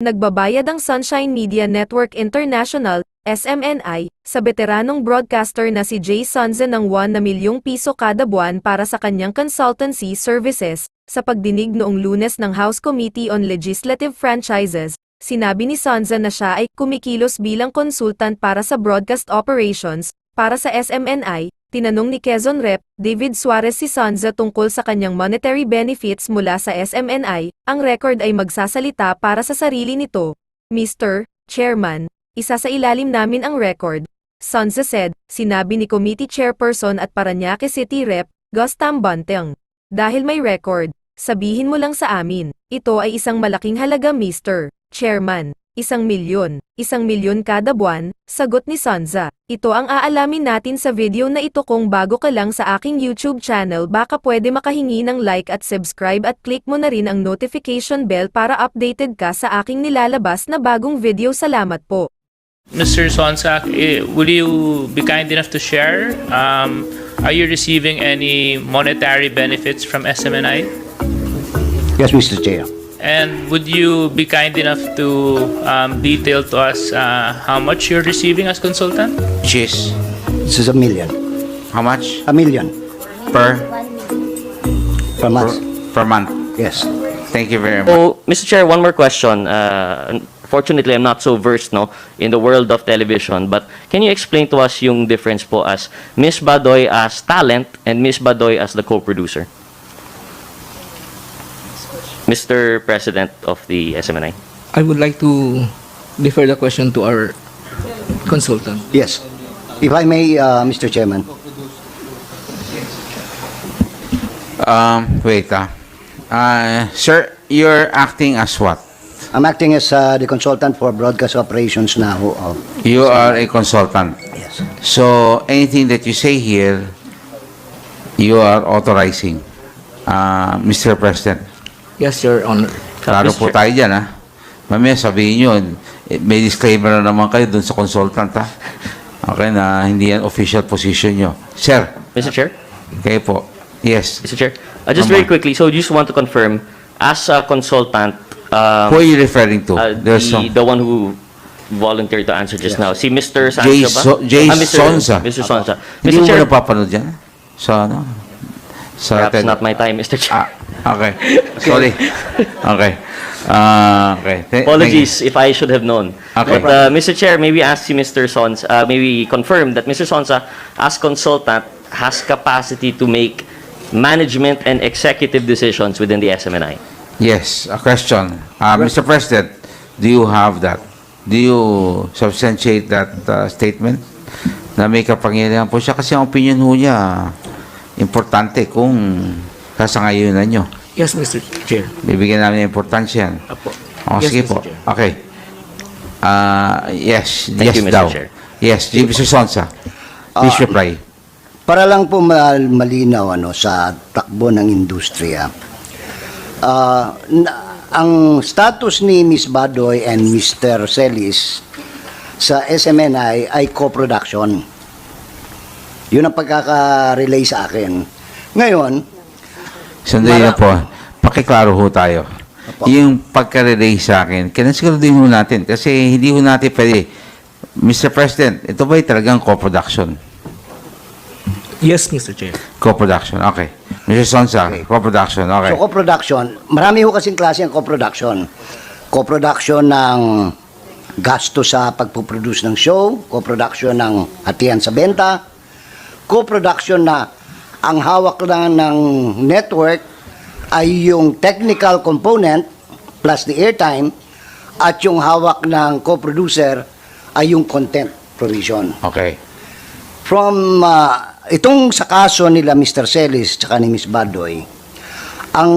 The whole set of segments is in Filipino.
Nagbabayad ang Sunshine Media Network International, SMNI, sa veteranong broadcaster na si Jay Sonza ng 1 milyong piso kada buwan para sa kanyang consultancy services. Sa pagdinig noong Lunes ng House Committee on Legislative Franchises, sinabi ni Sonza na siya ay kumikilos bilang consultant para sa broadcast operations para sa SMNI. Tinanong ni Quezon Rep. David Suarez si Sonza tungkol sa kanyang monetary benefits mula sa SMNI. Ang record ay magsasalita para sa sarili nito. Mr. Chairman, isa sa ilalim namin ang record. Sonza said, sinabi ni Committee Chairperson at Parañaque City Rep. Gus Tambanteng. Dahil may record, sabihin mo lang sa amin. Ito ay isang malaking halaga, Mr. Chairman. 1 milyon. 1 milyon kada buwan, sagot ni Sonza. Ito ang aalamin natin sa video na ito. Kung bago ka lang sa aking YouTube channel, baka pwede makahingi ng like at subscribe at click mo na rin ang notification bell para updated ka sa aking nilalabas na bagong video. Salamat po. Mr. Sonsa, would you be kind enough to share? Are you receiving any monetary benefits from SMNI? Yes, Mr. Chair. And would you be kind enough to detail to us how much you're receiving as consultant? Cheese. This is $1 million. How much? $1 million Per per month. per month? Yes. Thank you very much. So, Mr. Chair, one more question. Fortunately, I'm not so versed in the world of television, but can you explain to us yung difference po as Miss Badoy as talent and Miss Badoy as the co-producer? Mr. President of the SMNI. I would like to defer the question to our consultant. Yes. If I may, Mr. Chairman. Wait. Sir, you're acting as what? I'm acting as the consultant for broadcast operations now. You are a consultant. Yes. So, anything that you say here, you are authorizing. Mr. President. Yes, Your Honor. Klaro po tayo dyan, ha? Mamaya sabihin nyo, may disclaimer na naman kayo dun sa consultant, ha? Okay, na hindi yan official position nyo. Sir. Mr. Chair? Kayo po. Yes. Mr. Chair, just very quickly, so just want to confirm, as a consultant, Who are you referring to? There's some... the one who volunteered to answer just now, si Mr. Jay Sancho ba? Jay Sonza. Mr. Sonza. Hindi Mr. mo ba Chair, napapanood yan? Sa ano? Sa perhaps not my time, Mr. Chair. Okay. Sorry. Okay. Okay. Apologies if I should have known. Okay. But Mr. Chair, maybe ask si Mr. Sonza, maybe confirm that Mr. Sonza, as consultant, has capacity to make management and executive decisions within the SMNI. Yes, a question. Mr. President, do you have that? Do you substantiate that statement? Na may kapangyarihan po siya kasi ang opinion ho niya importante kung sasangayunan nyo. Yes, Mr. Chair. Bibigyan namin ng importansya yan. Apo. O, Yes, sige Mr. po. Chair. Okay. Yes. Thank Yes you, Mr. daw. Chair. Yes, Mr. Sonsa. Please reply. Para lang po malinaw sa takbo ng industriya. Ang status ni Miss Badoy and Mr. Celis sa SMNI ay co-production. Yun ang pagkaka-relay sa akin. Ngayon, Sandali na po. Pakiklaro ho tayo. Apo. Yung pagka-relay sa akin, kinasiguraduhin ho natin kasi hindi ho natin pwede. Mr. President, ito ba'y talagang co-production? Yes, Mr. Chair. Co-production, okay. Mr. Sonsa, Okay. co-production, okay. so co-production, marami ho kasing klase ang co-production. Co-production ng gasto sa pagpuproduce ng show, co-production ng hatian sa benta, co-production na ang hawak lang ng network ay yung technical component plus the airtime at yung hawak ng co-producer ay yung content provision. Okay. From itong sa kaso nila Mr. Celis at ni Ms. Badoy, ang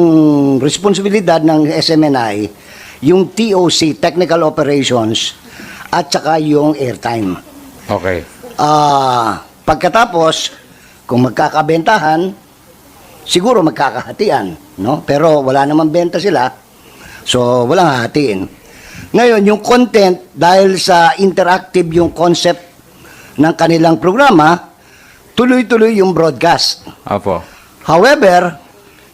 responsibilidad ng SMNI yung TOC, Technical Operations, at saka yung airtime. Okay. Pagkatapos, kung magkakabentahan, siguro magkakahatian, no? Pero wala namang benta sila, so walang hatiin. Ngayon, yung content, dahil sa interactive yung concept ng kanilang programa, tuloy-tuloy yung broadcast. Apo. However,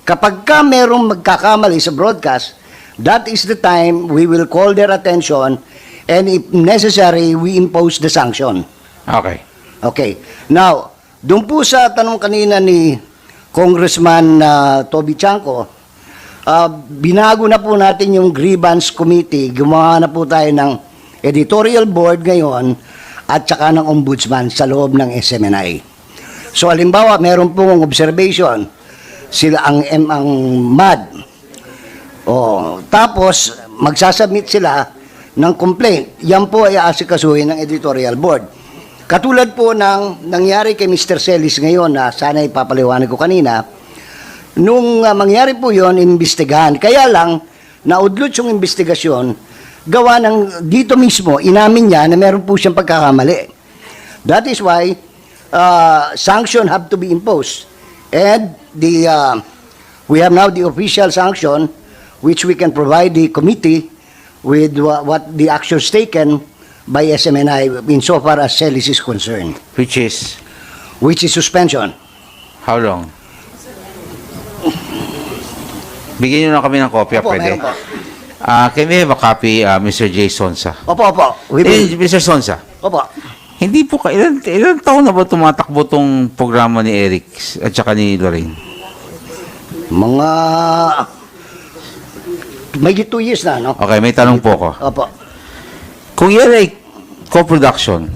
kapag ka merong magkakamali sa broadcast, that is the time we will call their attention, and if necessary, we impose the sanction. Okay. Okay. Now, doon po sa tanong kanina ni Congressman Toby Chanco, binago na po natin yung grievance committee. Gumawa na po tayo ng editorial board ngayon at saka ng ombudsman sa loob ng SMNI. So, halimbawa, meron pong observation, sila ang MAD. Tapos, magsasubmit sila ng complaint. Yan po ay aasikasuhin ng editorial board. Katulad po ng nangyari kay Mr. Celis ngayon na sana ipapaliwanag ko kanina, nung mangyari po yon, imbestigahan. Kaya lang, naudlot yung investigasyon, gawa ng dito mismo, inamin niya na meron po siyang pagkakamali. That is why sanction have to be imposed. And we have now the official sanction which we can provide the committee with what the actions taken by SMNI insofar as Celis is concerned, Which is, which is suspension. how long? Bigyan nyo na kami ng kopya, Opo, pwede? meron po. Can we have a copy, Mr. J. Sonsa? Opo. Mr. Sonsa, Opo. hindi po ka, ilan taon na ba tumatakbo tong programa ni Eric at saka ni Lorraine? Mga may 2 years na, no? Okay, may tanong po ko. Opo. Kung yan ay co-production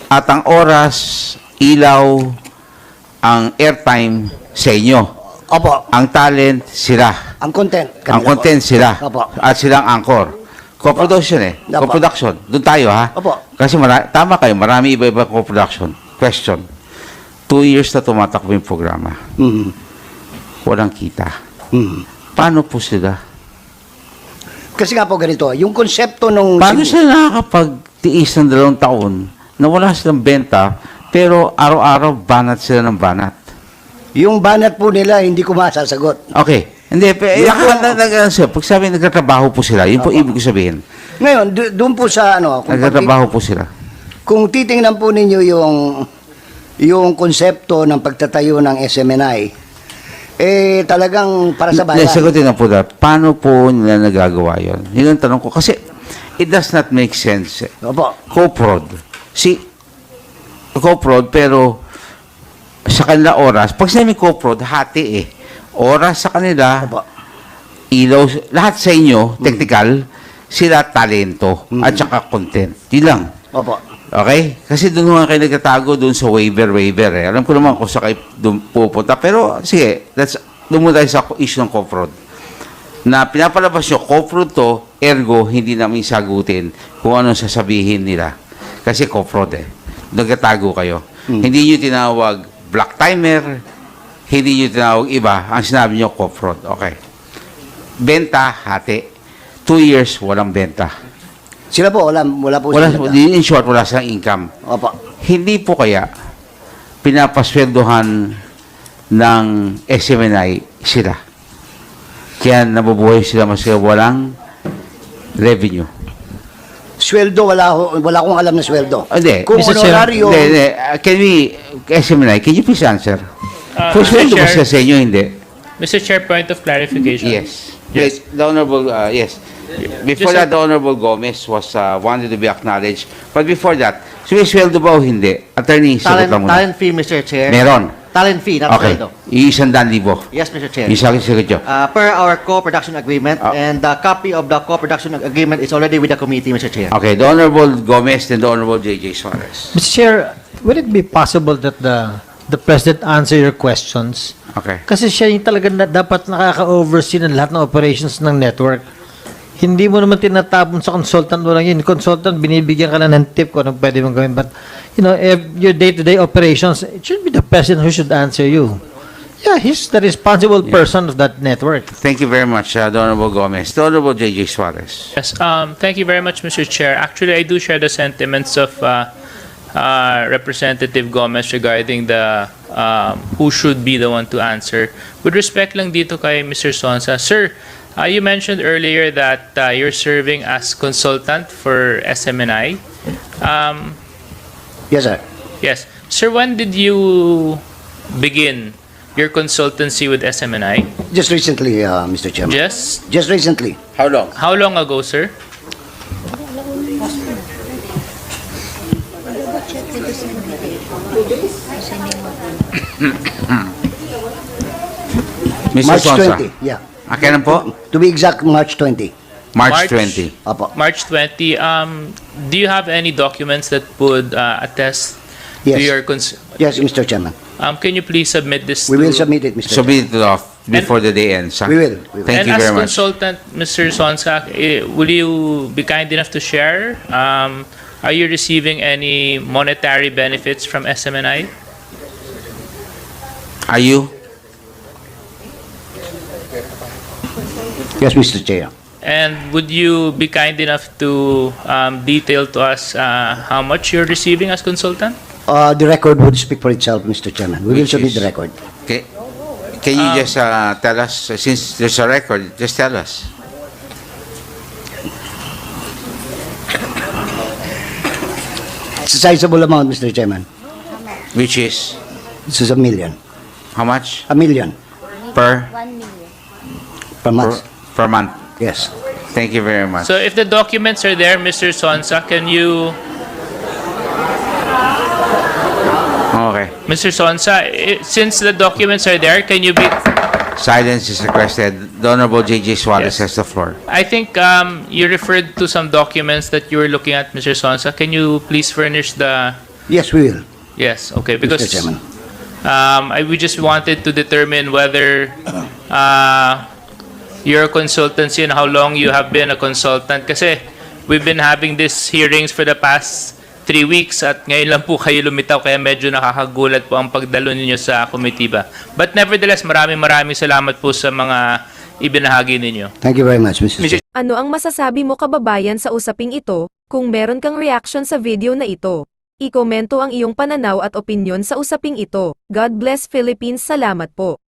at ang oras, ilaw, ang airtime sa inyo, Opo. ang talent sila, Ang content. ang kanila content po. sila, Opo. at silang anchor. Co-production Opo. Co-production. Doon tayo, ha? Opo. Kasi tama kayo, marami iba-iba co-production. Question. 2 years na tumatakbo yung programa. Mhm. Walang kita. Mhm. Paano po sila? Kasi nga po ganito, yung konsepto nung Paano sila nakakapagtiis ng 2 taon na wala silang benta, pero araw-araw banat sila ng banat? yung banat po nila hindi ko masasagot. Okay. Hindi, pag sabi nagtatrabaho po sila, yun po Opo. ibig ko sabihin. Ngayon, doon po sa ano, Nagtatrabaho po sila. kung titingnan po ninyo yung konsepto ng pagtatayo ng SMNI, talagang para sa bayan. Sagutin na po that. Paano po nila nagagawa yun? Yun ang tanong ko. Kasi it does not make sense. Opo. Co-prod. Co-prod, pero sa kanila oras, pag sinabi co-prod, hati eh. Oras sa kanila, Opo. ilaw, lahat sa inyo, technical, sila talento, at saka content. Yun lang. Opo. Okay? Kasi doon nga kayo nagtatago doon sa waiver eh. Alam ko naman kung sa kayo doon pupunta. Pero sige, doon muna tayo sa issue ng co-fraud. Na pinapalabas nyo, co-fraud to, ergo, hindi namin sagutin kung anong sasabihin nila. Kasi co-fraud eh. Nagtatago kayo. Hindi nyo tinawag black timer, hindi nyo tinawag iba. Ang sinabi nyo, co-fraud. Okay. Benta, hati. 2 years, walang benta. Sila po, wala po Wala, sila. in short, wala silang income. Opo. Hindi po kaya pinapaswerdohan ng SMNI sila. Kaya nabubuhay sila mas walang revenue. Sweldo, wala akong alam na sweldo. Hindi. Kung Mr. Chair. honorario, Hindi. SMNI, can you please answer? Kung Mr. sweldo ba Chair. sila sa inyo, hindi? Mr. Chair, point of clarification. Yes. Yes. The Honorable, yes. Before Just that, the Honorable Gomez was wanted to be acknowledged. But before that, sumisweldo ba o hindi? Attorney, sagot lang muna. Talent fee, Mr. Chair. Meron. Talent fee, not Okay. sweldo. 100,000. Yes, Mr. Chair. Sagot nyo. Per our co-production agreement, Ah. and the copy of the co-production agreement is already with the committee, Mr. Chair. Okay, the Honorable Gomez and the Honorable J.J. Suarez. Mr. Chair, would it be possible that the President answer your questions? Okay. Kasi siya yung talaga dapat nakaka-oversee ng lahat ng operations ng network. Hindi mo naman tinatapon sa consultant mo lang yun. Consultant, binibigyan ka lang ng tip kung anong pwede mong gawin. But, your day-to-day operations, it should be the President who should answer you. Yeah, he's the responsible person of that network. Thank you very much, the Honorable Gomez. The Honorable J.J. Suarez. Yes, thank you very much, Mr. Chair. Actually, I do share the sentiments of Representative Gomez regarding the who should be the one to answer. With respect lang dito kay Mr. Sonsa, sir, you mentioned earlier that you're serving as consultant for SMNI. yes sir. Yes. Sir, when did you begin your consultancy with SMNI? Just recently, Mr. Chairman. Just recently. How long? How long ago, sir? Mr. March Sonsa. 20, yeah. Kailan po? To be exact, March 20. March 20. Apo. March 20. Do you have any documents that would attest to Yes. your Yes, Mr. Chairman. can you please submit this We to will submit it, Mr. Chairman. Submit it off before the day ends. We will. Thank and you as very much. consultant, Mr. Sonsak, will you be kind enough to share? Are you receiving any monetary benefits from SMNI? Are you? Yes, Mr. Chair. And would you be kind enough to detail to us how much you're receiving as consultant? The record would speak for itself, Mr. Chairman. We will Which submit is- the record. Okay. Can you just tell us, since there's a record, just tell us. It's a sizable amount, Mr. Chairman. Which is, This is $1 million. how much? $1 million Per? per month. Per month. Yes. Thank you very much. So if the documents are there, Mr. Sonsa, can you, Okay. Mr. Sonsa, since the documents are there, can you be, Silence is requested. The Honorable J.J. Suarez Yes. has the floor. I think you referred to some documents that you were looking at, Mr. Sonsa. Can you please furnish the, Yes, we will, yes, okay, Mr. because Chairman. we just wanted to determine whether you're a consultancy and how long you have been a consultant. Kasi we've been having these hearings for the past 3 weeks at ngayon lang po kayo lumitaw kaya medyo nakakagulat po ang pagdalo ninyo sa komitiba. But nevertheless, maraming salamat po sa mga ibinahagi ninyo. Thank you very much, Mr. Chair. Ano ang masasabi mo kababayan sa usaping ito? Kung meron kang reaction sa video na ito, ikomento ang iyong pananaw at opinyon sa usaping ito. God bless Philippines. Salamat po.